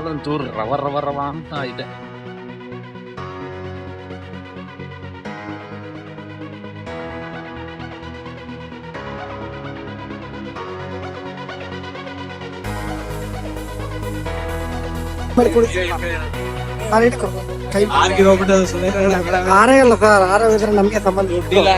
ಅಲ್ಲೊಂಚೂರು ರವ ರವ ರವ ಅಂತ ಇದೆ. ಆರೇ ಅಲ್ಲ ಸರ್, ಆರೇ ಇದ್ರೆ ನಮ್ಗೆ ಸಂಬಂಧ ಇಲ್ಲ.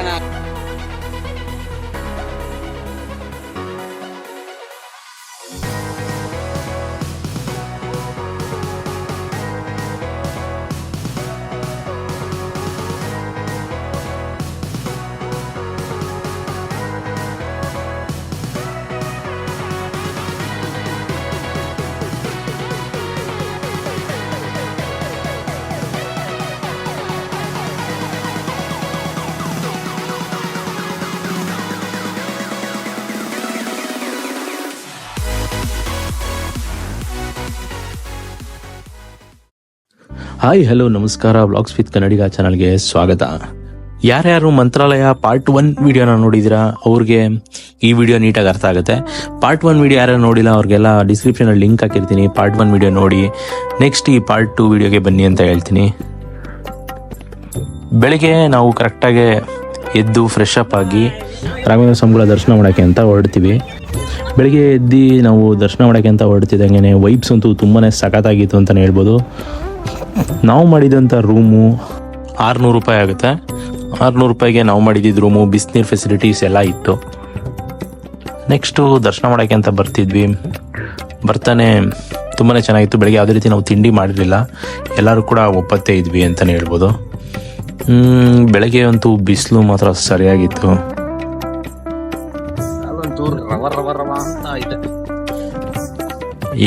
ಹಾಯ್ ಹಲೋ ನಮಸ್ಕಾರ, ವ್ಲಾಗ್ಸ್ ವಿತ್ ಕನ್ನಡಿಗ ಚಾನಲ್ಗೆ ಸ್ವಾಗತ. ಯಾರ್ಯಾರು ಮಂತ್ರಾಲಯ ಪಾರ್ಟ್ 1 ವಿಡಿಯೋನ ನೋಡಿದಿರಾ ಅವ್ರಿಗೆ ಈ ವಿಡಿಯೋ ನೀಟಾಗಿ ಅರ್ಥ ಆಗುತ್ತೆ. ಪಾರ್ಟ್ 1 ವಿಡಿಯೋ ಯಾರು ನೋಡಿಲ್ಲ ಅವ್ರಿಗೆಲ್ಲ ಡಿಸ್ಕ್ರಿಪ್ಷನಲ್ಲಿ ಲಿಂಕ್ ಹಾಕಿರ್ತೀನಿ, ಪಾರ್ಟ್ 1 ವಿಡಿಯೋ ನೋಡಿ. ನೆಕ್ಸ್ಟ್ ಈ ಪಾರ್ಟ್ 2 ವಿಡಿಯೋಗೆ ಬನ್ನಿ ಅಂತ ಹೇಳ್ತೀನಿ. ಬೆಳಿಗ್ಗೆ ನಾವು ಕರೆಕ್ಟಾಗಿ ಎದ್ದು ಫ್ರೆಶ್ ಅಪ್ ಆಗಿ ರಾಘವೇಂದ್ರ ಸ್ವಾಮಿಗಳ ದರ್ಶನ ಮಾಡೋಕ್ಕೆ ಅಂತ ಹೊರಡ್ತೀವಿ. ಬೆಳಿಗ್ಗೆ ಎದ್ದು ನಾವು ದರ್ಶನ ಮಾಡೋಕ್ಕೆ ಅಂತ ಹೊರಡ್ತಿದ್ದಂಗೆ ವೈಬ್ಸ್ ಅಂತೂ ತುಂಬಾ ಸಖತ್ತಾಗಿತ್ತು ಅಂತಲೇ ಹೇಳ್ಬೋದು. ನಾವು ಮಾಡಿದಂಥ ರೂಮು 600 ರೂಪಾಯಿ ಆಗುತ್ತೆ. 600 ರೂಪಾಯಿಗೆ ನಾವು ಮಾಡಿದ್ದಿದ್ದು ರೂಮು, ಬಿಸಿನೀರು ಫೆಸಿಲಿಟೀಸ್ ಎಲ್ಲ ಇತ್ತು. ನೆಕ್ಸ್ಟು ದರ್ಶನ ಮಾಡೋಕ್ಕೆ ಅಂತ ಬರ್ತಾನೆ ತುಂಬಾ ಚೆನ್ನಾಗಿತ್ತು. ಬೆಳಗ್ಗೆ ಯಾವುದೇ ರೀತಿ ನಾವು ತಿಂಡಿ ಮಾಡಿರಲಿಲ್ಲ, ಎಲ್ಲರೂ ಕೂಡ ಒಪ್ಪತ್ತೇ ಇದ್ವಿ ಅಂತಲೇ ಹೇಳ್ಬೋದು. ಬೆಳಗ್ಗೆ ಅಂತೂ ಬಿಸಿಲು ಮಾತ್ರ ಸರಿಯಾಗಿತ್ತು. ಅಲ್ಲೊಂಚೂರು ರವ ರವ ರವ ಅಂತ ಇದೆ.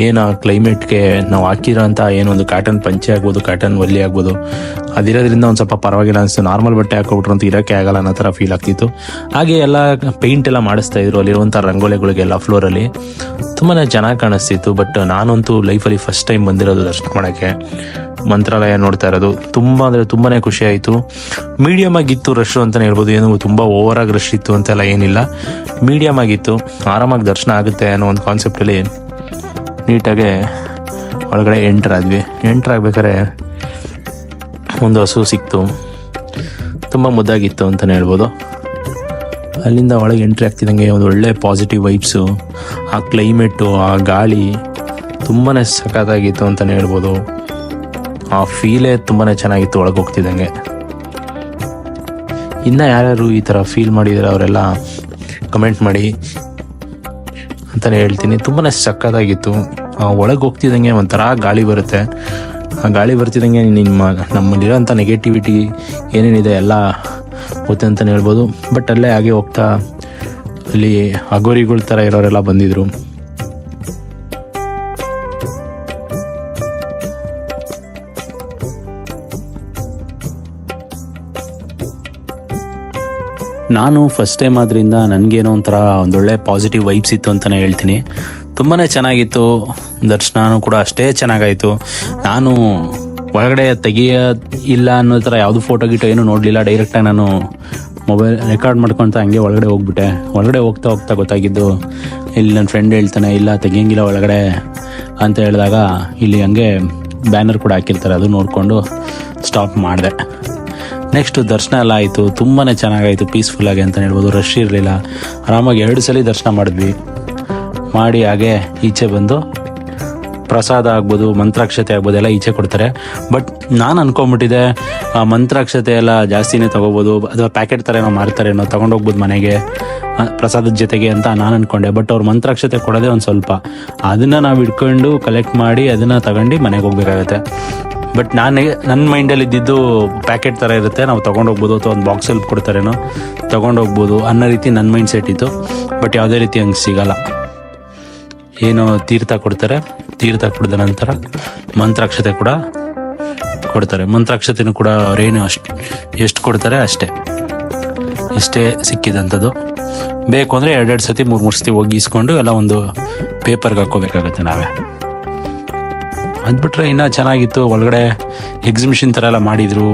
ಏನು ಕ್ಲೈಮೇಟ್ಗೆ ನಾವು ಹಾಕಿರೋಂಥ ಏನೊಂದು ಕಾಟನ್ ಪಂಚೆ ಆಗ್ಬೋದು, ಕಾಟನ್ ಒಲ್ಲಿ ಆಗ್ಬೋದು, ಅದಿರೋದ್ರಿಂದ ಒಂದು ಸ್ವಲ್ಪ ಪರವಾಗಿಲ್ಲ ಅನಿಸ್ತು. ನಾರ್ಮಲ್ ಬಟ್ಟೆ ಹಾಕೊಬಿಟ್ರು ಅಂತ ಇರೋಕ್ಕೆ ಆಗಲ್ಲ ಅನ್ನೋ ಥರ ಫೀಲ್ ಆಗ್ತಿತ್ತು. ಹಾಗೆ ಎಲ್ಲ ಪೇಂಟ್ ಎಲ್ಲ ಮಾಡಿಸ್ತಾ ಇದ್ರು ಅಲ್ಲಿರುವಂಥ ರಂಗೋಲಿಗಳಿಗೆಲ್ಲ ಫ್ಲೋರಲ್ಲಿ, ತುಂಬಾ ಚೆನ್ನಾಗಿ ಕಾಣಿಸ್ತಿತ್ತು. ಬಟ್ ನಾನಂತೂ ಲೈಫಲ್ಲಿ ಫಸ್ಟ್ ಟೈಮ್ ಬಂದಿರೋದು ದರ್ಶನ ಮಾಡೋಕ್ಕೆ, ಮಂತ್ರಾಲಯ ನೋಡ್ತಾ ಇರೋದು. ತುಂಬ ಅಂದರೆ ತುಂಬಾ ಖುಷಿ ಆಯಿತು. ಮೀಡಿಯಮ್ ಆಗಿತ್ತು ರಶ್ಶು ಅಂತಲೇ ಹೇಳ್ಬೋದು. ಏನು ತುಂಬ ಓವರಾಗಿ ರಶ್ ಇತ್ತು ಅಂತೆಲ್ಲ ಏನಿಲ್ಲ, ಮೀಡಿಯಮ್ ಆಗಿತ್ತು. ಆರಾಮಾಗಿ ದರ್ಶನ ಆಗುತ್ತೆ ಅನ್ನೋ ಒಂದು ಕಾನ್ಸೆಪ್ಟಲ್ಲಿ ನೀಟಾಗೆ ಒಳಗಡೆ ಎಂಟ್ರಾಗ್ಬೇಕಾದ್ರೆ ಒಂದು ಹಸು ಸಿಕ್ತು, ತುಂಬ ಮುದ್ದಾಗಿತ್ತು ಅಂತಲೇ ಹೇಳ್ಬೋದು. ಅಲ್ಲಿಂದ ಒಳಗೆ ಎಂಟ್ರಿ ಆಗ್ತಿದ್ದಂಗೆ ಒಂದು ಒಳ್ಳೆ ಪಾಸಿಟಿವ್ ವೈಬ್ಸು, ಆ ಕ್ಲೈಮೇಟು, ಆ ಗಾಳಿ ತುಂಬಾ ಸಖತ್ತಾಗಿತ್ತು ಅಂತಲೇ ಹೇಳ್ಬೋದು. ಆ ಫೀಲೇ ತುಂಬಾ ಚೆನ್ನಾಗಿತ್ತು ಒಳಗೆ ಹೋಗ್ತಿದ್ದಂಗೆ. ಇನ್ನು ಯಾರ್ಯಾರು ಈ ಥರ ಫೀಲ್ ಮಾಡಿದರೆ ಅವರೆಲ್ಲ ಕಮೆಂಟ್ ಮಾಡಿ ಅಂತಲೇ ಹೇಳ್ತೀನಿ. ತುಂಬಾ ಸಖತ್ತಾಗಿತ್ತು. ಒಳಗೆ ಹೋಗ್ತಿದ್ದಂಗೆ ಒಂಥರ ಗಾಳಿ ಬರುತ್ತೆ. ಆ ಗಾಳಿ ಬರ್ತಿದ್ದಂಗೆ ನಮ್ಮಲ್ಲಿರೋಂಥ ನೆಗೆಟಿವಿಟಿ ಏನೇನಿದೆ ಎಲ್ಲ ಹೋಗುತ್ತೆ ಅಂತಲೇ ಹೇಳ್ಬೋದು. ಬಟ್ ಅಲ್ಲೇ ಹಾಗೆ ಹೋಗ್ತಾ ಅಲ್ಲಿ ಅಗೋರಿಗಳ ಥರ ಇರೋರೆಲ್ಲ ಬಂದಿದ್ರು. ನಾನು ಫಸ್ಟ್ ಟೈಮ್ ಆದ್ರಿಂದ ನನಗೇನೋ ಒಂಥರ ಒಂದೊಳ್ಳೆ ಪಾಸಿಟಿವ್ ವೈಬ್ಸ್ ಇತ್ತು ಅಂತಲೇ ಹೇಳ್ತೀನಿ. ತುಂಬಾ ಚೆನ್ನಾಗಿತ್ತು. ದರ್ಶನನೂ ಕೂಡ ಅಷ್ಟೇ ಚೆನ್ನಾಗಾಯಿತು. ನಾನು ಒಳಗಡೆ ಇಲ್ಲ ಅನ್ನೋ ಥರ ಯಾವುದು ಫೋಟೋ ಗಿಟೋ ಏನೂ ನೋಡಲಿಲ್ಲ. ಡೈರೆಕ್ಟಾಗಿ ನಾನು ಮೊಬೈಲ್ ರೆಕಾರ್ಡ್ ಮಾಡ್ಕೊತ ಹಂಗೆ ಒಳಗಡೆ ಹೋಗ್ಬಿಟ್ಟೆ. ಒಳಗಡೆ ಹೋಗ್ತಾ ಗೊತ್ತಾಗಿದ್ದು, ಇಲ್ಲಿ ನನ್ನ ಫ್ರೆಂಡ್ ಹೇಳ್ತಾನೆ ಇಲ್ಲ ತೆಗಿಯಂಗಿಲ್ಲ ಒಳಗಡೆ ಅಂತ ಹೇಳಿದಾಗ ಇಲ್ಲಿ ಹಂಗೆ ಬ್ಯಾನರ್ ಕೂಡ ಹಾಕಿರ್ತಾರೆ, ಅದು ನೋಡಿಕೊಂಡು ಸ್ಟಾಪ್ ಮಾಡಿದೆ. ನೆಕ್ಸ್ಟು ದರ್ಶನ ಎಲ್ಲ ಆಯಿತು. ತುಂಬಾ ಚೆನ್ನಾಗಾಯಿತು, ಪೀಸ್ಫುಲ್ಲಾಗಿ ಅಂತಲೇ ಹೇಳ್ಬೋದು. ರಶ್ ಇರಲಿಲ್ಲ. ಆರಾಮಾಗಿ 2 ಸಲ ದರ್ಶನ ಮಾಡಿ ಹಾಗೆ ಈಚೆ ಬಂದು ಪ್ರಸಾದ ಆಗ್ಬೋದು, ಮಂತ್ರಾಕ್ಷತೆ ಆಗ್ಬೋದು ಎಲ್ಲ ಈಚೆ ಕೊಡ್ತಾರೆ. ಬಟ್ ನಾನು ಅನ್ಕೊಂಬಿಟ್ಟಿದ್ದೆ ಮಂತ್ರಾಕ್ಷತೆ ಎಲ್ಲ ಜಾಸ್ತಿನೇ ತೊಗೋಬೋದು, ಅಥವಾ ಪ್ಯಾಕೆಟ್ ಥರ ಏನೋ ಮಾರ್ತಾರೇನೋ, ತೊಗೊಂಡೋಗ್ಬೋದು ಮನೆಗೆ ಪ್ರಸಾದದ ಜೊತೆಗೆ ಅಂತ ನಾನು ಅಂದ್ಕೊಂಡೆ. ಬಟ್ ಅವ್ರು ಮಂತ್ರಾಕ್ಷತೆ ಕೊಡೋದೇ ಒಂದು ಸ್ವಲ್ಪ, ಅದನ್ನು ನಾವು ಇಟ್ಕೊಂಡು ಕಲೆಕ್ಟ್ ಮಾಡಿ ಅದನ್ನು ತಗೊಂಡು ಮನೆಗೆ ಹೋಗ್ಬೇಕಾಗತ್ತೆ. ಬಟ್ ನನ್ನ ಮೈಂಡಲ್ಲಿ ಇದ್ದಿದ್ದು ಪ್ಯಾಕೆಟ್ ಥರ ಇರುತ್ತೆ, ನಾವು ತೊಗೊಂಡೋಗ್ಬೋದು, ಅಥವಾ ಒಂದು ಬಾಕ್ಸಲ್ಲಿ ಕೊಡ್ತಾರೇನೋ ತೊಗೊಂಡೋಗ್ಬೋದು ಅನ್ನೋ ರೀತಿ ನನ್ನ ಮೈಂಡ್ ಸೆಟ್ ಇತ್ತು. ಬಟ್ ಯಾವುದೇ ರೀತಿ ಹಂಗೆ ಸಿಗಲ್ಲ. ಏನೋ ತೀರ್ಥ ಕೊಡ್ತಾರೆ, ತೀರ್ಥ ಕುಡಿದ ನಂತರ ಮಂತ್ರಾಕ್ಷತೆ ಕೂಡ ಕೊಡ್ತಾರೆ. ಮಂತ್ರಾಕ್ಷತೆನೂ ಕೂಡ ಅವರೇನು ಎಷ್ಟು ಕೊಡ್ತಾರೆ ಇಷ್ಟೇ ಸಿಕ್ಕಿದಂಥದ್ದು. ಬೇಕು ಅಂದರೆ 2 ಸತಿ 3 ಸತಿ ಹೋಗಿ ಇಸ್ಕೊಂಡು ಎಲ್ಲ ಒಂದು ಪೇಪರ್ಗೆ ಹಾಕ್ಕೋಬೇಕಾಗತ್ತೆ ನಾವೇ. ಅದ್ಬಿಟ್ರೆ ಇನ್ನೂ ಚೆನ್ನಾಗಿತ್ತು. ಒಳಗಡೆ ಎಕ್ಸಿಬಿಷನ್ ಥರ ಎಲ್ಲ ಮಾಡಿದರು,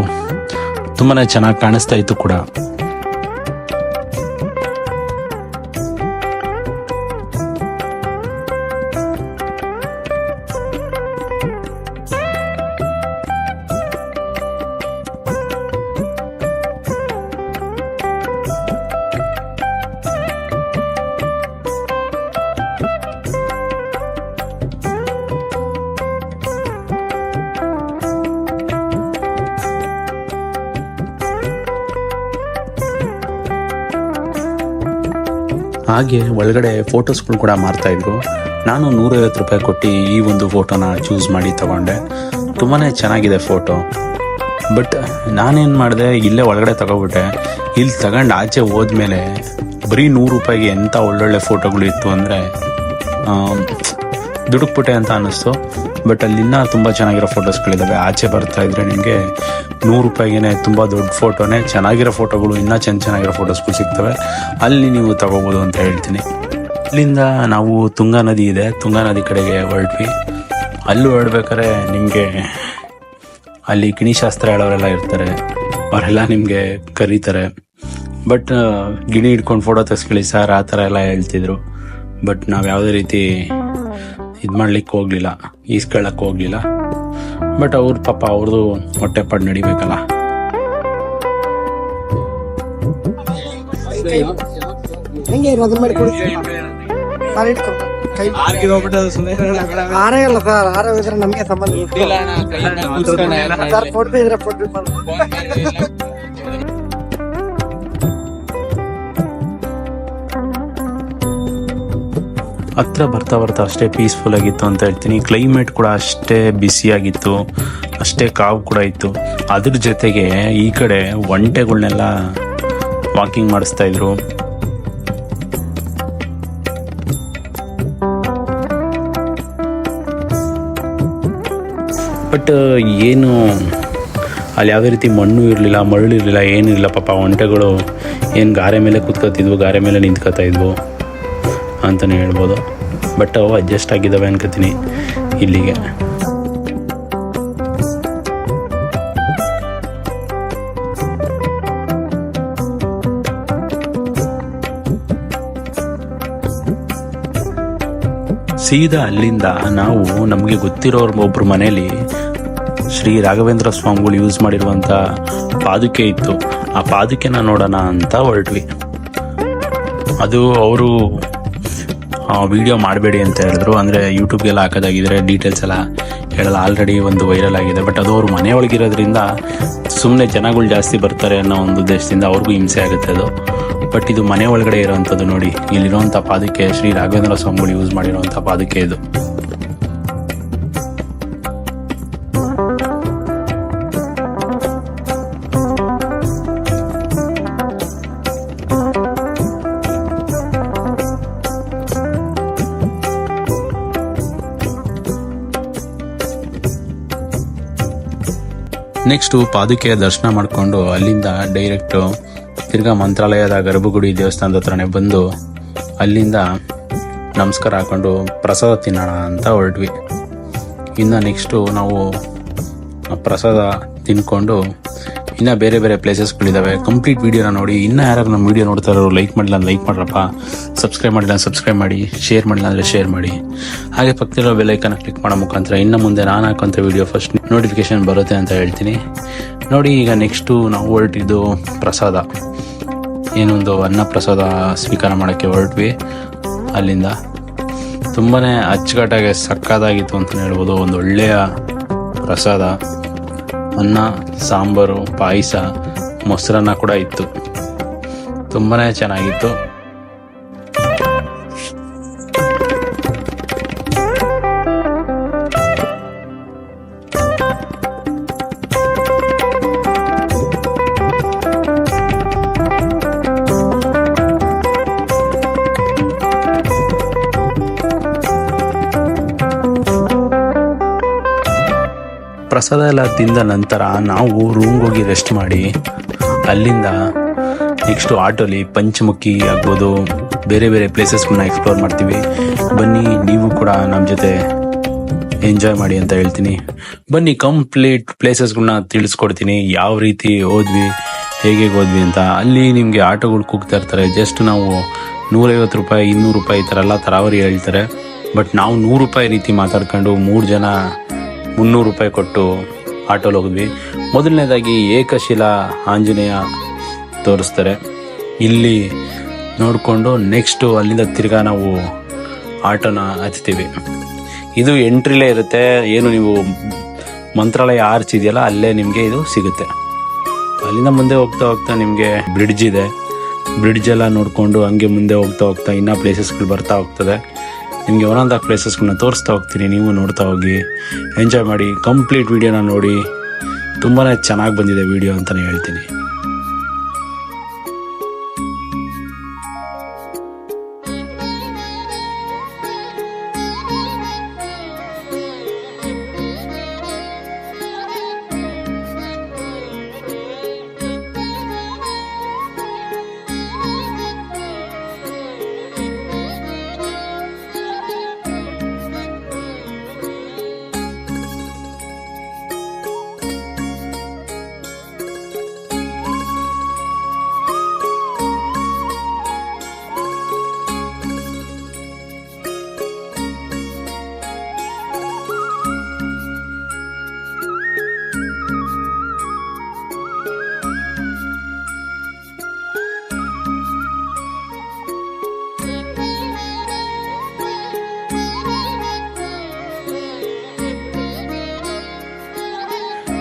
ತುಂಬಾ ಚೆನ್ನಾಗಿ ಕಾಣಿಸ್ತಾ ಇತ್ತು ಕೂಡ. ಹಾಗೆ ಒಳಗಡೆ ಫೋಟೋಸ್ಗಳು ಕೂಡ ಮಾರ್ತಾ ಇದ್ರು. ನಾನು 150 ರೂಪಾಯಿ ಕೊಟ್ಟು ಈ ಒಂದು ಫೋಟೋನ ಚೂಸ್ ಮಾಡಿ ತಗೊಂಡೆ. ತುಂಬಾ ಚೆನ್ನಾಗಿದೆ ಫೋಟೋ. ಬಟ್ ನಾನೇನು ಮಾಡಿದೆ, ಇಲ್ಲೇ ಒಳಗಡೆ ತಗೊಬಿಟ್ಟೆ. ಇಲ್ಲಿ ತಗೊಂಡು ಆಚೆ ಹೋದ್ಮೇಲೆ ಬರೀ 100 ರೂಪಾಯಿಗೆ ಎಂಥ ಒಳ್ಳೊಳ್ಳೆ ಫೋಟೋಗಳು ಇತ್ತು ಅಂದರೆ ದುಡುಕ್ಬಿಟ್ಟೆ ಅಂತ ಅನ್ನಿಸ್ತು. ಬಟ್ ಅಲ್ಲಿನ್ನ ತುಂಬ ಚೆನ್ನಾಗಿರೋ ಫೋಟೋಸ್ಗಳಿದ್ದಾವೆ. ಆಚೆ ಬರ್ತಾ ಇದ್ರೆ ನಿಮಗೆ 100 ರೂಪಾಯಿಗೆ ತುಂಬ ದೊಡ್ಡ ಫೋಟೋನೇ, ಚೆನ್ನಾಗಿರೋ ಫೋಟೋಗಳು, ಇನ್ನೂ ಚೆನ್ನಾಗಿರೋ ಫೋಟೋಸ್ಗಳು ಸಿಗ್ತವೆ. ಅಲ್ಲಿ ನೀವು ತಗೋಬೋದು ಅಂತ ಹೇಳ್ತೀನಿ. ಅಲ್ಲಿಂದ ನಾವು ತುಂಗಾ ನದಿ ಇದೆ, ತುಂಗಾ ನದಿ ಕಡೆಗೆ ಹೊರಟ್ವಿ. ಅಲ್ಲಿ ಹೊರಡ್ಬೇಕಾದ್ರೆ ನಿಮಗೆ ಅಲ್ಲಿ ಗಿಣಿಶಾಸ್ತ್ರ ಹೇಳೋರೆಲ್ಲ ಇರ್ತಾರೆ, ಅವರೆಲ್ಲ ನಿಮಗೆ ಕರೀತಾರೆ. ಬಟ್ ಗಿಣಿ ಹಿಡ್ಕೊಂಡು ಫೋಟೋ ತೆಗೆಸ್ಕೊಳ್ಳಿ ಸರ್ ಆ ಥರ ಎಲ್ಲ ಹೇಳ್ತಿದ್ರು. ಬಟ್ ನಾವು ಯಾವುದೇ ರೀತಿ ಇದು ಮಾಡ್ಲಿಕ್ಕೆ ಹೋಗ್ಲಿಲ್ಲ, ಈಸ್ಕೊಳ್ಳಕ್ಕೆ ಹೋಗ್ಲಿಲ್ಲ. ಬಟ್ ಅವ್ರ ಪಾಪ ಅವ್ರದ್ದು ಹೊಟ್ಟೆಪಾಡು ನಡಿಬೇಕಲ್ಲ. ಹೆಂಗೆ ಅದು ಮಾಡಿ ಕೊಡ್ತೀನಿ ಆರೇ ಅಲ್ಲ ಸರ್, ಆರೋಗ್ಯ ನಮಗೆ ಸಂಬಂಧ ಸರ್. ಫೋಟೋ ಇದ್ರೆ ಫೋಟೋ ಹತ್ರ ಬರ್ತಾ ಬರ್ತಾ ಅಷ್ಟೇ ಪೀಸ್ಫುಲ್ ಆಗಿತ್ತು ಅಂತ ಹೇಳ್ತೀನಿ. ಕ್ಲೈಮೇಟ್ ಕೂಡ ಅಷ್ಟೇ ಬಿಸಿಯಾಗಿತ್ತು, ಅಷ್ಟೇ ಕಾವು ಕೂಡ ಇತ್ತು. ಅದ್ರ ಜೊತೆಗೆ ಈ ಕಡೆ ಒಂಟೆಗಳನ್ನೆಲ್ಲ ವಾಕಿಂಗ್ ಮಾಡಿಸ್ತಾ ಇದ್ರು. ಬಟ್ ಏನು ಅಲ್ಲಿ ಯಾವುದೇ ರೀತಿ ಮಣ್ಣು ಇರಲಿಲ್ಲ, ಮರಳು ಇರಲಿಲ್ಲ, ಏನಿರಲಿಲ್ಲ. ಪಾಪ ಒಂಟೆಗಳು ಏನು ಗಾರೆ ಮೇಲೆ ಕೂತ್ಕೊತಿದ್ವು, ಗಾರೆ ಮೇಲೆ ನಿಂತ್ಕೊತಾ ಇದ್ವು ಅಂತಲೇ ಹೇಳ್ಬೋದು. ಬಟ್ ಅವು ಅಡ್ಜಸ್ಟ್ ಆಗಿದ್ದಾವೆ ಅನ್ಕೋತೀನಿ ಇಲ್ಲಿಗೆ. ಸೀದಾ ಅಲ್ಲಿಂದ ನಾವು ನಮಗೆ ಗೊತ್ತಿರೋರ ಒಬ್ಬರು ಮನೇಲಿ ಶ್ರೀ ರಾಘವೇಂದ್ರ ಸ್ವಾಮಿಗಳು ಯೂಸ್ ಮಾಡಿರುವಂಥ ಪಾದುಕೆ ಇತ್ತು. ಆ ಪಾದುಕೆನ ನೋಡೋಣ ಅಂತ ಹೊರಟ್ವಿ. ಅದು ಅವರು ವಿಡಿಯೋ ಮಾಡಬೇಡಿ ಅಂತ ಹೇಳಿದ್ರು. ಅಂದರೆ ಯೂಟ್ಯೂಬ್ಗೆಲ್ಲ ಹಾಕೋದಾಗಿದ್ರೆ ಡೀಟೇಲ್ಸ್ ಎಲ್ಲ ಹೇಳಲ್ಲ, ಆಲ್ರೆಡಿ ಒಂದು ವೈರಲ್ ಆಗಿದೆ. ಬಟ್ ಅದು ಅವ್ರ ಮನೆ ಒಳಗಿರೋದ್ರಿಂದ ಸುಮ್ಮನೆ ಜನಗಳು ಜಾಸ್ತಿ ಬರ್ತಾರೆ ಅನ್ನೋ ಒಂದು ಉದ್ದೇಶದಿಂದ ಅವ್ರಿಗೂ ಹಿಂಸೆ ಆಗುತ್ತೆ ಅದು. ಬಟ್ ಇದು ಮನೆ ಒಳಗಡೆ ಇರೋವಂಥದ್ದು. ನೋಡಿ, ಇಲ್ಲಿರುವಂಥ ಪಾದುಕೆ ಶ್ರೀ ರಾಘವೇಂದ್ರ ಸ್ವಾಮಿಗಳು ಯೂಸ್ ಮಾಡಿರುವಂಥ ಪಾದುಕೆ ಇದು. ನೆಕ್ಸ್ಟು ಪಾದುಕೆಯ ದರ್ಶನ ಮಾಡಿಕೊಂಡು ಅಲ್ಲಿಂದ ಡೈರೆಕ್ಟು ತಿರ್ಗಾ ಮಂತ್ರಾಲಯದ ಗರ್ಭಗುಡಿ ದೇವಸ್ಥಾನದ ಹತ್ರನೇ ಬಂದು ಅಲ್ಲಿಂದ ನಮಸ್ಕಾರ ಹಾಕೊಂಡು ಪ್ರಸಾದ ತಿನ್ನೋಣ ಅಂತ ಹೊರಟ್ವಿ. ಇನ್ನು ನೆಕ್ಸ್ಟು ನಾವು ಪ್ರಸಾದ ತಿನ್ಕೊಂಡು ಇನ್ನು ಬೇರೆ ಬೇರೆ ಪ್ಲೇಸಸ್ಗಳಿದ್ದಾವೆ. ಕಂಪ್ಲೀಟ್ ವೀಡಿಯೋನ ನೋಡಿ. ಇನ್ನೂ ಯಾರು ನಮ್ಮ ವೀಡಿಯೋ ನೋಡ್ತಾ ಇರೋರು ಲೈಕ್ ಮಾಡಿಲ್ಲ ಅಂದ್ರೆ ಲೈಕ್ ಮಾಡ್ರಪ್ಪ, ಸಬ್ಸ್ಕ್ರೈಬ್ ಮಾಡಿಲ್ಲ ಸಬ್ಸ್ಕ್ರೈಬ್ ಮಾಡಿ, ಶೇರ್ ಮಾಡಿಲ್ಲ ಅಂದರೆ ಶೇರ್ ಮಾಡಿ. ಹಾಗೆ ಪಕ್ಕದಲ್ಲಿರೋ ಬೆಲ್ ಐಕನ್ನ ಕ್ಲಿಕ್ ಮಾಡೋ ಮುಖಾಂತರ ಇನ್ನು ಮುಂದೆ ನಾನು ಹಾಕೋಂಥ ವೀಡಿಯೋ ಫಸ್ಟ್ ನೋಟಿಫಿಕೇಶನ್ ಬರುತ್ತೆ ಅಂತ ಹೇಳ್ತೀನಿ. ನೋಡಿ, ಈಗ ನೆಕ್ಸ್ಟು ನಾವು ಹೊರಟಿದ್ದು ಪ್ರಸಾದ, ಏನೊಂದು ಅನ್ನ ಪ್ರಸಾದ ಸ್ವೀಕಾರ ಮಾಡೋಕ್ಕೆ ಹೊರಟ್ವಿ. ಅಲ್ಲಿಂದ ತುಂಬಾ ಅಚ್ಚುಕಟ್ಟಾಗಿ ಸಕ್ಕತ್ತಾಗಿತ್ತು ಅಂತಲೇ ಹೇಳ್ಬೋದು. ಒಂದು ಒಳ್ಳೆಯ ಪ್ರಸಾದ, ಅನ್ನ, ಸಾಂಬಾರು, ಪಾಯಸ, ಮೊಸರನ್ನ ಕೂಡ ಇತ್ತು. ತುಂಬಾ ಚೆನ್ನಾಗಿತ್ತು. ಪ್ರಸಾದ ಎಲ್ಲ ತಿಂದ ನಂತರ ನಾವು ರೂಮ್ಗೆ ಹೋಗಿ ರೆಸ್ಟ್ ಮಾಡಿ ಅಲ್ಲಿಂದ ನೆಕ್ಸ್ಟು ಆಟೋಲಿ ಪಂಚಮುಖಿ ಆಗ್ಬೋದು, ಬೇರೆ ಬೇರೆ ಪ್ಲೇಸಸ್ಗಳನ್ನ ಎಕ್ಸ್ಪ್ಲೋರ್ ಮಾಡ್ತೀವಿ. ಬನ್ನಿ, ನೀವು ಕೂಡ ನಮ್ಮ ಜೊತೆ ಎಂಜಾಯ್ ಮಾಡಿ ಅಂತ ಹೇಳ್ತೀನಿ. ಬನ್ನಿ, ಕಂಪ್ಲೀಟ್ ಪ್ಲೇಸಸ್ಗಳನ್ನ ತಿಳಿಸ್ಕೊಡ್ತೀನಿ. ಯಾವ ರೀತಿ ಹೋದ್ವಿ, ಹೇಗೆ ಹೋದ್ವಿ ಅಂತ. ಅಲ್ಲಿ ನಿಮಗೆ ಆಟೋಗಳು ಕೂಗ್ತಾ ಇರ್ತಾರೆ. ಜಸ್ಟ್ ನಾವು 150 ರೂಪಾಯಿ, 200 ರೂಪಾಯಿ ಈ ಥರ ಎಲ್ಲ ತರಾವರಿ ಹೇಳ್ತಾರೆ. ಬಟ್ ನಾವು 100 ರೂಪಾಯಿ ರೀತಿ ಮಾತಾಡ್ಕೊಂಡು 3 ಜನ 300 ರೂಪಾಯಿ ಕೊಟ್ಟು ಆಟೋಲಿ ಹೋಗಿದ್ವಿ. ಮೊದಲನೇದಾಗಿ ಏಕಶಿಲಾ ಆಂಜನೇಯ ತೋರಿಸ್ತಾರೆ, ಇಲ್ಲಿ ನೋಡಿಕೊಂಡು ನೆಕ್ಸ್ಟು ಅಲ್ಲಿಂದ ತಿರ್ಗಾ ನಾವು ಆಟೋನ ಹತ್ತೀವಿ. ಇದು ಎಂಟ್ರಿಲೇ ಇರುತ್ತೆ. ಏನು ನೀವು ಮಂತ್ರಾಲಯ ಆರ್ಚ್ ಇದೆಯಲ್ಲ, ಅಲ್ಲೇ ನಿಮಗೆ ಇದು ಸಿಗುತ್ತೆ. ಅಲ್ಲಿಂದ ಮುಂದೆ ಹೋಗ್ತಾ ಹೋಗ್ತಾ ನಿಮಗೆ ಬ್ರಿಡ್ಜ್ ಇದೆ. ಬ್ರಿಡ್ಜ್ ಎಲ್ಲ ನೋಡಿಕೊಂಡು ಹಂಗೆ ಮುಂದೆ ಹೋಗ್ತಾ ಹೋಗ್ತಾ ಇನ್ನೂ ಪ್ಲೇಸಸ್ಗಳು ಬರ್ತಾ ಹೋಗ್ತದೆ. ನಿಮಗೆ ಒಂದೊಂದು ಪ್ಲೇಸಸ್ಗಳನ್ನ ತೋರಿಸ್ತಾ ಹೋಗ್ತೀನಿ, ನೀವು ನೋಡ್ತಾ ಹೋಗಿ ಎಂಜಾಯ್ ಮಾಡಿ. ಕಂಪ್ಲೀಟ್ ವೀಡಿಯೋನ ನೋಡಿ, ತುಂಬಾ ಚೆನ್ನಾಗಿ ಬಂದಿದೆ ವೀಡಿಯೋ ಅಂತಲೇ ಹೇಳ್ತೀನಿ.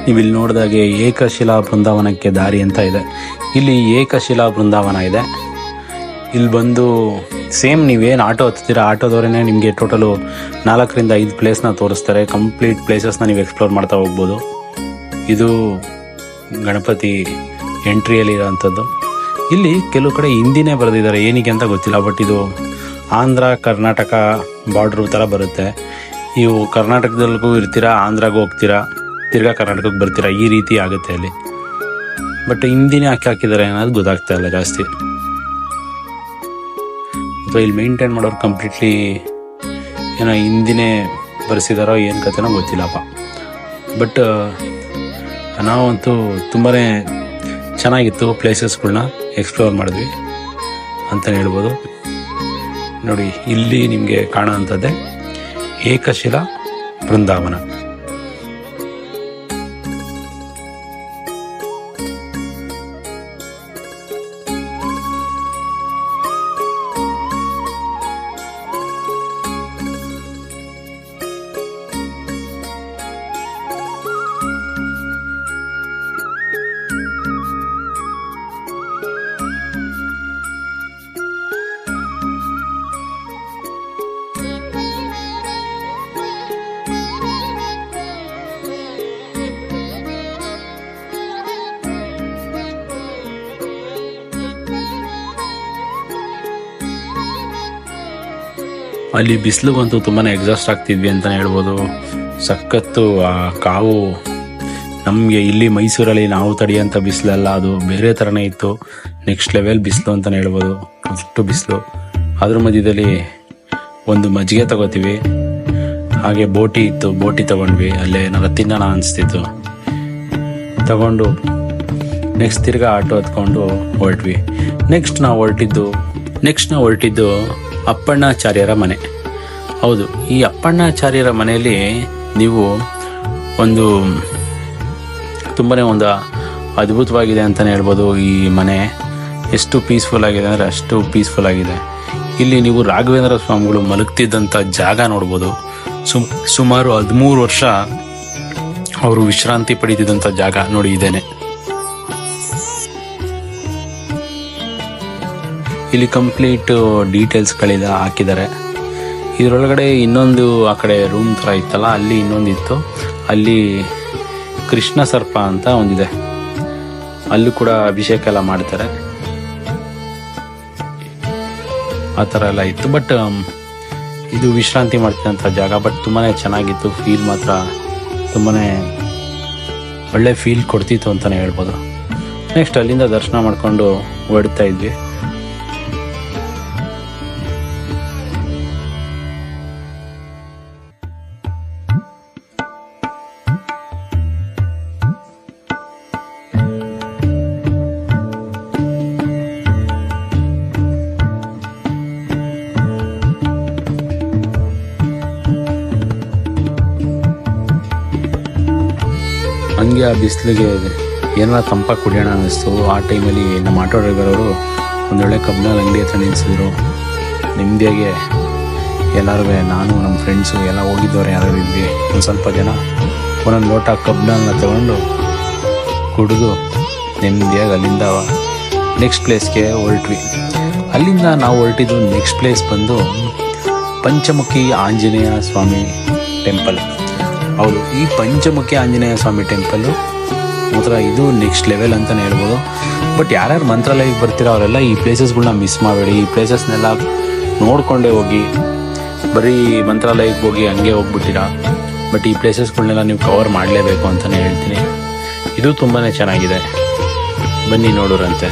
ನೀವು ಇಲ್ಲಿ ನೋಡಿದಾಗೆ ಏಕಶಿಲಾ ಬೃಂದಾವನಕ್ಕೆ ದಾರಿ ಅಂತ ಇದೆ. ಇಲ್ಲಿ ಏಕಶಿಲಾ ಬೃಂದಾವನ ಇದೆ. ಇಲ್ಲಿ ಬಂದು ಸೇಮ್ ನೀವೇನು ಆಟೋ ಹತ್ತೀರಾ, ಆಟೋದವರೇ ನಿಮಗೆ ಟೋಟಲು 4ರಿಂದ 5 ಪ್ಲೇಸ್ನ ತೋರಿಸ್ತಾರೆ. ಕಂಪ್ಲೀಟ್ ಪ್ಲೇಸಸ್ನ ನೀವು ಎಕ್ಸ್ಪ್ಲೋರ್ ಮಾಡ್ತಾ ಹೋಗ್ಬೋದು. ಇದು ಗಣಪತಿ ಎಂಟ್ರಿಯಲ್ಲಿ ಇರೋವಂಥದ್ದು. ಇಲ್ಲಿ ಕೆಲವು ಕಡೆ ಹಿಂದಿನೇ ಬರೆದಿದ್ದಾರೆ, ಏನಕ್ಕೆ ಅಂತ ಗೊತ್ತಿಲ್ಲ. ಬಟ್ ಇದು ಆಂಧ್ರ ಕರ್ನಾಟಕ ಬಾರ್ಡ್ರು ಥರ ಬರುತ್ತೆ. ನೀವು ಕರ್ನಾಟಕದಲ್ಲಿಗೂ ಇರ್ತೀರಾ, ಆಂಧ್ರಾಗೂ ಹೋಗ್ತೀರಾ, ತಿರ್ಗಾ ಕರ್ನಾಟಕಕ್ಕೆ ಬರ್ತೀರಾ, ಈ ರೀತಿ ಆಗುತ್ತೆ ಅಲ್ಲಿ. ಬಟ್ ಹಿಂದಿನೇ ಹಾಕಿದ್ದಾರೆ ಅನ್ನೋದು ಗೊತ್ತಾಗ್ತಾ ಇಲ್ಲ ಜಾಸ್ತಿ. ಅಥವಾ ಇಲ್ಲಿ ಮೇಂಟೈನ್ ಮಾಡೋರು ಕಂಪ್ಲೀಟ್ಲಿ ಏನೋ ಹಿಂದಿನೇ ಬರೆಸಿದಾರೋ ಏನು ಕಥೆನೋ ಗೊತ್ತಿಲ್ಲಪ್ಪ. ಬಟ್ ನಾವಂತೂ ತುಂಬಾ ಚೆನ್ನಾಗಿತ್ತು, ಪ್ಲೇಸಸ್ಗಳನ್ನ ಎಕ್ಸ್ಪ್ಲೋರ್ ಮಾಡಿದ್ವಿ ಅಂತಲೇ ಹೇಳ್ಬೋದು. ನೋಡಿ, ಇಲ್ಲಿ ನಿಮಗೆ ಕಾಣೋವಂಥದ್ದೇ ಏಕಶಿಲಾ ಬೃಂದಾವನ. ಅಲ್ಲಿ ಬಿಸಿಲಿಗಂತೂ ತುಂಬಾ ಎಕ್ಸಾಸ್ಟ್ ಆಗ್ತಿದ್ವಿ ಅಂತಲೇ ಹೇಳ್ಬೋದು. ಸಖತ್ತು ಆ ಕಾವು ನಮಗೆ ಇಲ್ಲಿ ಮೈಸೂರಲ್ಲಿ ನಾವು ತಡೆಯೋಂಥ ಬಿಸಿಲಲ್ಲ, ಅದು ಬೇರೆ ಥರನೇ ಇತ್ತು. ನೆಕ್ಸ್ಟ್ ಲೆವೆಲ್ ಬಿಸಿಲು ಅಂತಲೇ ಹೇಳ್ಬೋದು. ಅಷ್ಟು ಬಿಸಿಲು. ಅದ್ರ ಮಧ್ಯದಲ್ಲಿ ಒಂದು ಮಜ್ಜಿಗೆ ತಗೋತೀವಿ, ಹಾಗೆ ಬೋಟಿ ಇತ್ತು, ಬೋಟಿ ತೊಗೊಂಡ್ವಿ. ಅಲ್ಲೇ ಏನಾರು ತಿನ್ನೋಣ ಅನಿಸ್ತಿತ್ತು, ತಗೊಂಡು ನೆಕ್ಸ್ಟ್ ತಿರ್ಗಾ ಆಟೋ ಹತ್ಕೊಂಡು ಹೊರಟ್ವಿ. ನೆಕ್ಸ್ಟ್ ನಾವು ಹೊರಟಿದ್ದು ಅಪ್ಪಣ್ಣಾಚಾರ್ಯರ ಮನೆ. ಹೌದು, ಈ ಅಪ್ಪಣ್ಣಾಚಾರ್ಯರ ಮನೆಯಲ್ಲಿ ನೀವು ಒಂದು ತುಂಬಾ ಒಂದು ಅದ್ಭುತವಾಗಿದೆ ಅಂತಲೇ ಹೇಳ್ಬೋದು. ಈ ಮನೆ ಎಷ್ಟು ಪೀಸ್ಫುಲ್ ಆಗಿದೆ ಅಂದರೆ ಅಷ್ಟು ಪೀಸ್ಫುಲ್ ಆಗಿದೆ. ಇಲ್ಲಿ ನೀವು ರಾಘವೇಂದ್ರ ಸ್ವಾಮಿಗಳು ಮಲಗ್ತಿದ್ದಂಥ ಜಾಗ ನೋಡ್ಬೋದು. ಸುಮಾರು 13 ವರ್ಷ ಅವರು ವಿಶ್ರಾಂತಿ ಪಡೀತಿದ್ದಂಥ ಜಾಗ ನೋಡಿ ಇದೇನೆ. ಇಲ್ಲಿ ಕಂಪ್ಲೀಟ್ ಡೀಟೇಲ್ಸ್ಗಳಿದ ಹಾಕಿದ್ದಾರೆ. ಇದರೊಳಗಡೆ ಇನ್ನೊಂದು ಆ ಕಡೆ ರೂಮ್ ಥರ ಇತ್ತಲ್ಲ, ಅಲ್ಲಿ ಇನ್ನೊಂದಿತ್ತು. ಅಲ್ಲಿ ಕೃಷ್ಣ ಸರ್ಪ ಅಂತ ಒಂದಿದೆ, ಅಲ್ಲೂ ಕೂಡ ಅಭಿಷೇಕ ಎಲ್ಲ ಮಾಡ್ತಾರೆ, ಆ ಥರ ಎಲ್ಲ ಇತ್ತು. ಬಟ್ ಇದು ವಿಶ್ರಾಂತಿ ಮಾಡ್ತಿದ್ದಂಥ ಜಾಗ. ಬಟ್ ತುಂಬಾ ಚೆನ್ನಾಗಿತ್ತು. ಫೀಲ್ ಮಾತ್ರ ತುಂಬಾ ಒಳ್ಳೆ ಫೀಲ್ ಕೊಡ್ತಿತ್ತು ಅಂತಲೇ ಹೇಳ್ಬೋದು. ನೆಕ್ಸ್ಟ್ ಅಲ್ಲಿಂದ ದರ್ಶನ ಮಾಡಿಕೊಂಡು ಹೊರಡ್ತಾ ಇದ್ವಿ. ಹಂಗೆ ಆ ಬಿಸಿಲಿಗೆ ಏನಾರ ತಂಪಾಗಿ ಕುಡಿಯೋಣ ಅನ್ನಿಸ್ತು. ಆ ಟೈಮಲ್ಲಿ ನಮ್ಮ ಆಟೋ ಡ್ರೈವರ್ ಅವರು ಒಂದೊಳ್ಳೆ ಕಬ್ಬಿಣದ ಅಂಗಡಿ ಹತ್ರ ನಿಲ್ಲಿಸಿದ್ರು. ನೆಮ್ಮದಿಯಾಗೆ ಎಲ್ಲರೂ, ನಾನು ನಮ್ಮ ಫ್ರೆಂಡ್ಸು ಎಲ್ಲ ಹೋಗಿದ್ದವ್ರು ಯಾರು ಇದ್ವಿ, ಒಂದು ಸ್ವಲ್ಪ ಜನ ಒಂದೊಂದು ಲೋಟ ಕಬ್ಬಿಣನ ತಗೊಂಡು ಕುಡಿದು ನೆಮ್ಮದಿಯಾಗಿ ಅಲ್ಲಿಂದ ನೆಕ್ಸ್ಟ್ ಪ್ಲೇಸ್ಗೆ ಹೊರಟ್ವಿ. ಅಲ್ಲಿಂದ ನಾವು ಹೊರಟಿದ್ದು ನೆಕ್ಸ್ಟ್ ಪ್ಲೇಸ್ ಬಂದು ಪಂಚಮುಖಿ ಆಂಜನೇಯ ಸ್ವಾಮಿ ಟೆಂಪಲ್. ಹೌದು, ಈ ಪಂಚಮುಖಿ ಆಂಜನೇಯ ಸ್ವಾಮಿ ಟೆಂಪಲ್ಲು ಮಾತ್ರ ಇದು ನೆಕ್ಸ್ಟ್ ಲೆವೆಲ್ ಅಂತಲೇ ಹೇಳ್ಬೋದು. ಬಟ್ ಯಾರ್ಯಾರು ಮಂತ್ರಾಲಯಕ್ಕೆ ಬರ್ತೀರೋ ಅವರೆಲ್ಲ ಈ ಪ್ಲೇಸಸ್ಗಳನ್ನ ಮಿಸ್ ಮಾಡಬೇಡಿ. ಈ ಪ್ಲೇಸಸ್ನೆಲ್ಲ ನೋಡಿಕೊಂಡೇ ಹೋಗಿ. ಬರೀ ಮಂತ್ರಾಲಯಕ್ಕೆ ಹೋಗಿ ಹಂಗೆ ಹೋಗ್ಬಿಟ್ಟಿರಾ. ಬಟ್ ಈ ಪ್ಲೇಸಸ್ಗಳನ್ನೆಲ್ಲ ನೀವು ಕವರ್ ಮಾಡಲೇಬೇಕು ಅಂತಲೇ ಹೇಳ್ತೀನಿ. ಇದು ತುಂಬಾ ಚೆನ್ನಾಗಿದೆ, ಬನ್ನಿ ನೋಡೋರಂತೆ.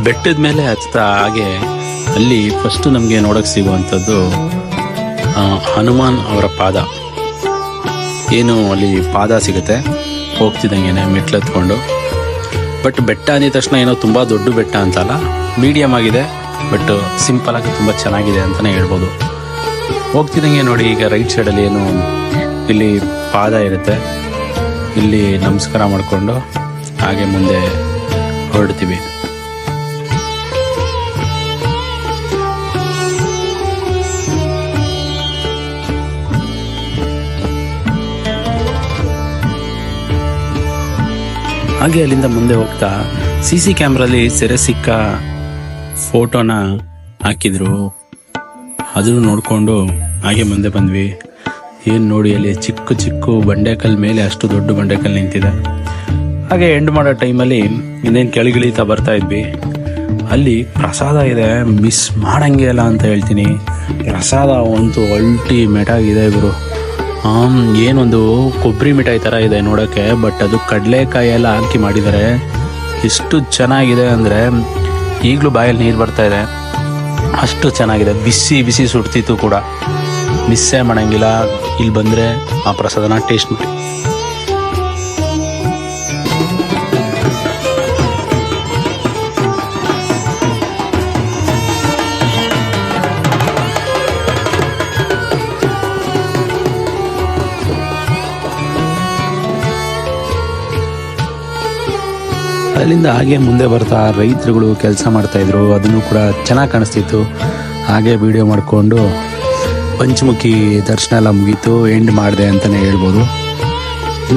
ಬೆಟ್ಟದ ಮೇಲೆ ಹತ್ತಾ ಹಾಗೆ ಅಲ್ಲಿ ಫಸ್ಟು ನಮಗೆ ನೋಡೋಕ್ಕೆ ಸಿಗುವಂಥದ್ದು ಹನುಮಾನ್ ಅವರ ಪಾದ. ಏನು ಅಲ್ಲಿ ಪಾದ ಸಿಗುತ್ತೆ ಹೋಗ್ತಿದ್ದಂಗೆ ಮೆಟ್ಲು ಹತ್ಕೊಂಡು. ಬಟ್ ಬೆಟ್ಟ ಅಂದಿದ ತಕ್ಷಣ ಏನೋ ತುಂಬ ದೊಡ್ಡ ಬೆಟ್ಟ ಅಂತಲ್ಲ, ಮೀಡಿಯಮ್ ಆಗಿದೆ. ಬಟ್ ಸಿಂಪಲ್ ಆಗಿ ತುಂಬ ಚೆನ್ನಾಗಿದೆ ಅಂತಲೇ ಹೇಳ್ಬೋದು. ಹೋಗ್ತಿದ್ದಂಗೆ ನೋಡಿ, ಈಗ ರೈಟ್ ಸೈಡಲ್ಲಿ ಏನು ಇಲ್ಲಿ ಪಾದ ಇರುತ್ತೆ, ಇಲ್ಲಿ ನಮಸ್ಕಾರ ಮಾಡಿಕೊಂಡು ಹಾಗೆ ಮುಂದೆ ಹೊರಡ್ತೀವಿ. ಹಾಗೆ ಅಲ್ಲಿಂದ ಮುಂದೆ ಹೋಗ್ತಾ CC ಕ್ಯಾಮ್ರಲ್ಲಿ ಸೆರೆ ಸಿಕ್ಕ ಫೋಟೋನ ಹಾಕಿದ್ರು, ಅದನ್ನು ನೋಡಿಕೊಂಡು ಹಾಗೆ ಮುಂದೆ ಬಂದ್ವಿ. ಏನು ನೋಡಿ, ಅಲ್ಲಿ ಚಿಕ್ಕ ಚಿಕ್ಕ ಬಂಡೆಕಲ್ ಮೇಲೆ ಅಷ್ಟು ದೊಡ್ಡ ಬಂಡೆಕಲ್ ನಿಂತಿದೆ. ಹಾಗೆ ಎಂಡ್ ಮಾಡೋ ಟೈಮಲ್ಲಿ ಇನ್ನೇನು ಕೆಳಗಿಳಿತಾ ಬರ್ತಾ ಇದ್ವಿ. ಅಲ್ಲಿ ಪ್ರಸಾದ ಇದೆ, ಮಿಸ್ ಮಾಡಂಗೆ ಇಲ್ಲ ಅಂತ ಹೇಳ್ತೀನಿ. ಪ್ರಸಾದ ಒಂದು ಅಲ್ಟಿಮೇಟ್ ಆಗಿದೆ ಗುರು. ಏನೊಂದು ಕೊಬ್ಬರಿ ಮಿಠಾಯಿ ಥರ ಇದೆ ನೋಡೋಕ್ಕೆ, ಬಟ್ ಅದು ಕಡಲೆಕಾಯಿ ಎಲ್ಲ ಹಾಕಿ ಮಾಡಿದ್ದಾರೆ. ಎಷ್ಟು ಚೆನ್ನಾಗಿದೆ ಅಂದರೆ ಈಗಲೂ ಬಾಯಲ್ಲಿ ನೀರು ಬರ್ತಾ ಇದೆ, ಅಷ್ಟು ಚೆನ್ನಾಗಿದೆ. ಬಿಸಿ ಬಿಸಿ ಸುಡ್ತಿತ್ತು ಕೂಡ, ಮಿಸ್ಸೇ ಮಾಡೋಂಗಿಲ್ಲ. ಇಲ್ಲಿ ಬಂದರೆ ಆ ಪ್ರಸಾದನ ಟೇಸ್ಟ್ ಮಾಡಿ. ಅಲ್ಲಿಂದ ಹಾಗೆ ಮುಂದೆ ಬರ್ತಾ ರೈತರುಗಳು ಕೆಲಸ ಮಾಡ್ತಾಯಿದ್ರು, ಅದನ್ನು ಕೂಡ ಚೆನ್ನಾಗಿ ಕಾಣಿಸ್ತಿತ್ತು. ಹಾಗೆ ವಿಡಿಯೋ ಮಾಡಿಕೊಂಡು ಪಂಚಮುಖಿ ದರ್ಶನ ಎಲ್ಲ ಮುಗೀತು, ಎಂಡ್ ಮಾಡಿದೆ ಅಂತಲೇ ಹೇಳ್ಬೋದು.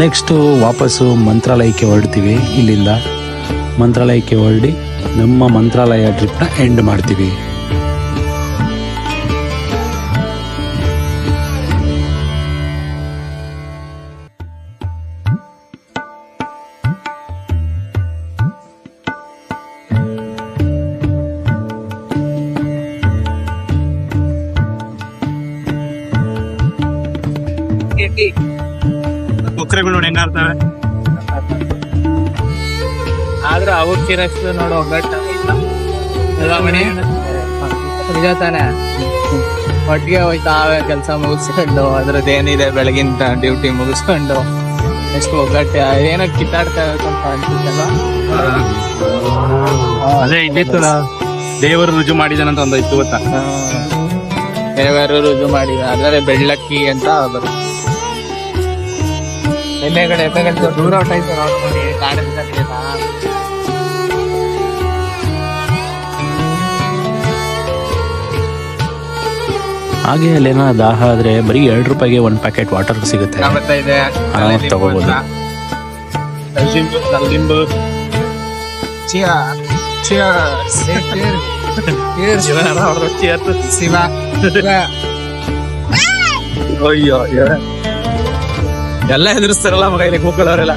ನೆಕ್ಸ್ಟು ವಾಪಸ್ಸು ಮಂತ್ರಾಲಯಕ್ಕೆ ಹೊರಡ್ತೀವಿ. ಇಲ್ಲಿಂದ ಮಂತ್ರಾಲಯಕ್ಕೆ ಹೊರಡಿ ನಮ್ಮ ಮಂತ್ರಾಲಯ ಟ್ರಿಪ್ನ ಎಂಡ್ ಮಾಡ್ತೀವಿ. ಕೊಕ್ರೆಗಳು ನೋಡಿ ಹೆಂಗಾಡ್ತವೆ. ಆದ್ರೆ ಅವಕ್ಕಿರಷ್ಟು ನೋಡು ಒಗ್ಗಟ್ಟ ನಿಜ ತಾನೆ. ಒಟ್ಟಿಗೆ ಹೋಯ್ತಾವೆ ಕೆಲಸ ಮುಗಿಸ್ಕೊಂಡು, ಅದ್ರದ್ದು ಏನಿದೆ ಬೆಳಗಿನ ಡ್ಯೂಟಿ ಮುಗಿಸ್ಕೊಂಡು ಎಷ್ಟು ಒಗ್ಗಟ್ಟೆ ಏನೋ ಕಿತ್ತಾಡ್ತಾ ಸ್ವಲ್ಪ ಅನ್ಸುತ್ತಲ್ಲ. ಅದೇ ಇದ್ದಿತ್ತು, ದೇವರು ರುಜು ಮಾಡಿದಾನಂತ ಒಂದು ಇತ್ತು ಗೊತ್ತಾ. ದೇವರು ರುಜು ಮಾಡಿದ ಅದ್ರೆ ಬೆಳ್ಳಕ್ಕಿ ಅಂತ ಬರುತ್ತೆ. ಎಮ್ಮೆಗಡೆ ದೂರ ಹೊಟ್ಟೈತೆ ನೋಡ್ಕೊಂಡು ಕಾಡಿಂದ. ಹಾಗೆ ಅಲ್ಲೇನೋ ದಾಹ ಆದರೆ ಬರೀ 2 ರೂಪಾಯಿಗೆ 1 ಪ್ಯಾಕೆಟ್ ವಾಟರ್ ಸಿಗುತ್ತೆ, ಆರಾಮಾಗಿ ತಗೋಬೋದು. ಅಯ್ಯೋ ಎಲ್ಲ ಎದುರಿಸ್ತಾರಲ್ಲ ಮಗ ಇಲ್ಲಿ ಕೂಗಳವರೆಲ್ಲ.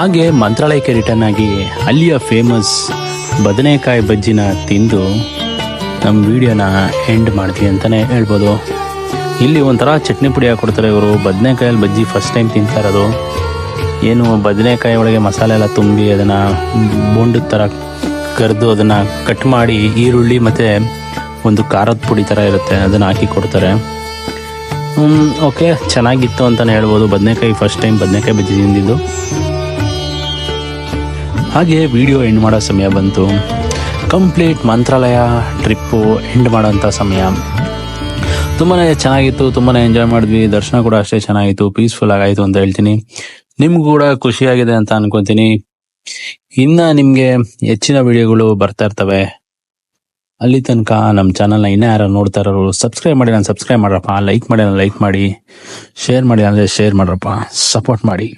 ಹಾಗೆ ಮಂತ್ರಾಲಯಕ್ಕೆ ರಿಟರ್ನ್ ಆಗಿ ಅಲ್ಲಿಯ ಫೇಮಸ್ ಬದನೆಕಾಯಿ ಬಜ್ಜಿನ ತಿಂದು ನಮ್ಮ ವಿಡಿಯೋನ ಎಂಡ್ ಮಾಡ್ತೀವಿ ಅಂತಲೇ ಹೇಳ್ಬೋದು. ಇಲ್ಲಿ ಒಂಥರ ಚಟ್ನಿ ಪುಡಿ ಹಾಕೊಡ್ತಾರೆ ಇವರು. ಬದನೆಕಾಯಲ್ಲಿ ಬಜ್ಜಿ ಫಸ್ಟ್ ಟೈಮ್ ತಿಂತಾ ಇರೋದು. ಏನು ಬದನೆಕಾಯಿ ಒಳಗೆ ಮಸಾಲೆ ಎಲ್ಲ ತುಂಬಿ ಅದನ್ನು ಬೋಂಡದ ಥರ ಕರೆದು ಅದನ್ನು ಕಟ್ ಮಾಡಿ ಈರುಳ್ಳಿ ಮತ್ತು ಒಂದು ಖಾರದ ಪುಡಿ ಥರ ಇರುತ್ತೆ ಅದನ್ನು ಹಾಕಿ ಕೊಡ್ತಾರೆ. ಓಕೆ, ಚೆನ್ನಾಗಿತ್ತು ಅಂತಲೇ ಹೇಳ್ಬೋದು. ಬದನೆಕಾಯಿ ಫಸ್ಟ್ ಟೈಮ್ ಬದನೆಕಾಯಿ ಬಜ್ಜಿ ತಿಂದಿದ್ದು. ಹಾಗೆ ವಿಡಿಯೋ ಎಂಡ್ ಮಾಡೋ ಸಮಯ ಬಂತು. ಕಂಪ್ಲೀಟ್ ಮಂತ್ರಾಲಯ ಟ್ರಿಪ್ಪು ಎಂಡ್ ಮಾಡೋಂಥ ಸಮಯ. ತುಂಬಾ ಚೆನ್ನಾಗಿತ್ತು, ತುಂಬಾ ಎಂಜಾಯ್ ಮಾಡಿದ್ವಿ. ದರ್ಶನ ಕೂಡ ಅಷ್ಟೇ ಚೆನ್ನಾಗಿತ್ತು, ಪೀಸ್ಫುಲ್ ಆಗಾಯಿತು ಅಂತ ಹೇಳ್ತೀನಿ. ನಿಮ್ಗೂ ಕೂಡ ಖುಷಿಯಾಗಿದೆ ಅಂತ ಅನ್ಕೊತೀನಿ. ಇನ್ನು ನಿಮಗೆ ಹೆಚ್ಚಿನ ವಿಡಿಯೋಗಳು ಬರ್ತಾ ಇರ್ತವೆ. ಅಲ್ಲಿ ತನಕ ನಮ್ಮ ಚಾನಲ್ನ ಇನ್ನೂ ಯಾರು ನೋಡ್ತಾ ಇರೋರು ಸಬ್ಸ್ಕ್ರೈಬ್ ಮಾಡಿ, ನಾನು ಸಬ್ಸ್ಕ್ರೈಬ್ ಮಾಡ್ರಪ್ಪ. ಲೈಕ್ ಮಾಡಿ, ನಾನು ಲೈಕ್ ಮಾಡಿ. ಶೇರ್ ಮಾಡಿ ಅಂದರೆ ಶೇರ್ ಮಾಡ್ರಪ್ಪ. ಸಪೋರ್ಟ್ ಮಾಡಿ.